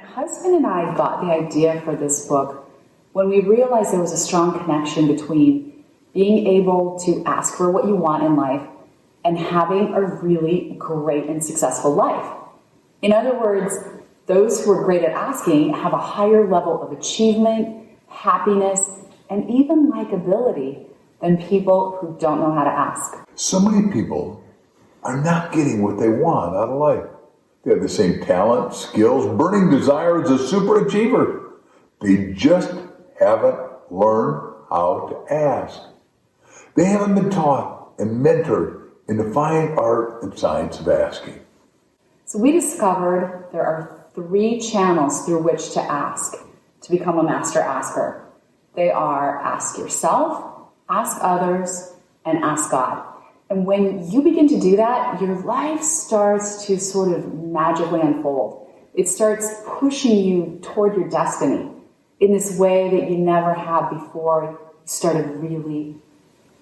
husband and I got the idea for this book when we realized there was a strong connection between being able to ask for what you want in life and having a really great and successful life. In other words, those who are great at asking have a higher level of achievement, happiness, and even likability than people who don't know how to ask. So many people are not getting what they want out of life. They have the same talent, skills, burning desire as a superachiever. They just haven't learned how to ask. They haven't been taught and mentored in the fine art and science of asking. So we discovered there are 3 channels through which to ask to become a master asker. They are ask yourself, ask others, and ask God. And when you begin to do that, your life starts to sort of magically unfold. It starts pushing you toward your destiny in this way that you never had before you started really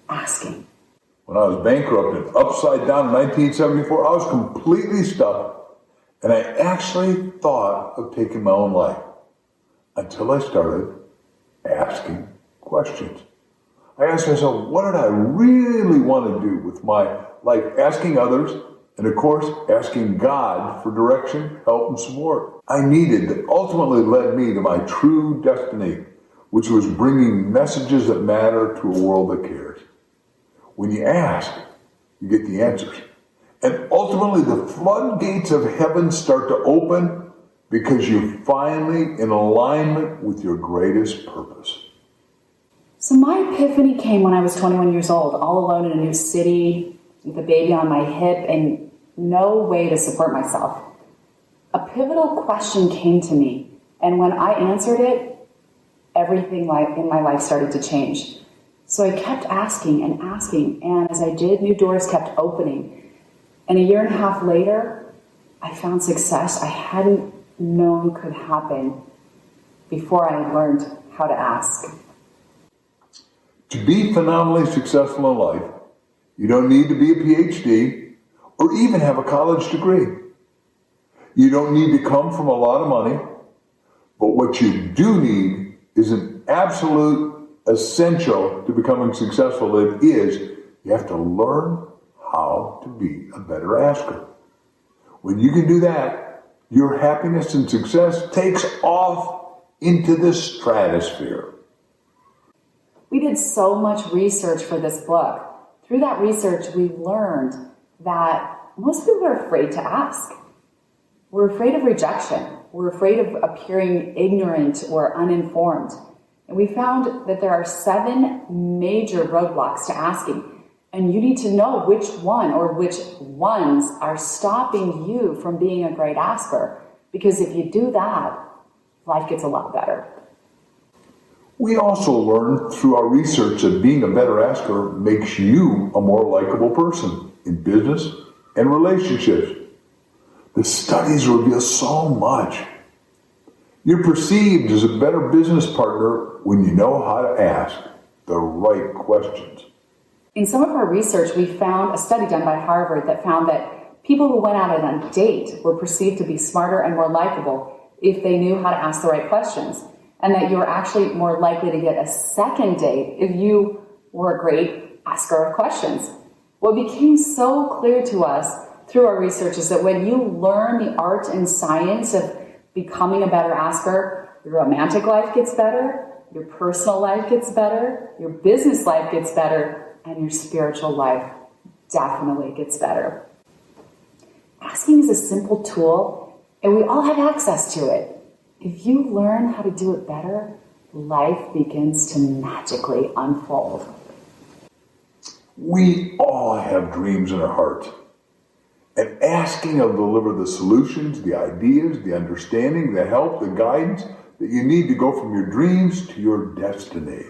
asking. When I was bankrupt and upside down in 1974, I was completely stuck, and I actually thought of taking my own life until I started asking questions. I asked myself, what did I really want to do with my life? Asking others, and of course, asking God for direction, help, and support. I needed that ultimately led me to my true destiny, which was bringing messages that matter to a world that cares. When you ask, you get the answers. And ultimately, the floodgates of heaven start to open because you're finally in alignment with your greatest purpose. So my epiphany came when I was 21 years old, all alone in a new city, with a baby on my hip and no way to support myself. A pivotal question came to me, and when I answered it, everything in my life started to change. So I kept asking, and as I did, new doors kept opening. And a year and a half later, I found success I hadn't known could happen before I had learned how to ask. To be phenomenally successful in life, you don't need to be a PhD or even have a college degree. You don't need to come from a lot of money, but what you do need is an absolute essential to becoming successful. It is, you have to learn how to be a better asker. When you can do that, your happiness and success takes off into the stratosphere. We did so much research for this book. Through that research, we learned that most people are afraid to ask. We're afraid of rejection. We're afraid of appearing ignorant or uninformed. And we found that there are 7 major roadblocks to asking. And you need to know which one or which ones are stopping you from being a great asker. Because if you do that, life gets a lot better. We also learned through our research that being a better asker makes you a more likable person in business and relationships. The studies reveal so much. You're perceived as a better business partner when you know how to ask the right questions. In some of our research, we found a study done by Harvard that found that people who went out on a date were perceived to be smarter and more likable if they knew how to ask the right questions. And that you're actually more likely to get a second date if you were a great asker of questions. What became so clear to us through our research is that when you learn the art and science of becoming a better asker, your romantic life gets better, your personal life gets better, your business life gets better, and your spiritual life definitely gets better. Asking is a simple tool, and we all have access to it. If you learn how to do it better, life begins to magically unfold. We all have dreams in our hearts. And asking will deliver the solutions, the ideas, the understanding, the help, the guidance that you need to go from your dreams to your destiny.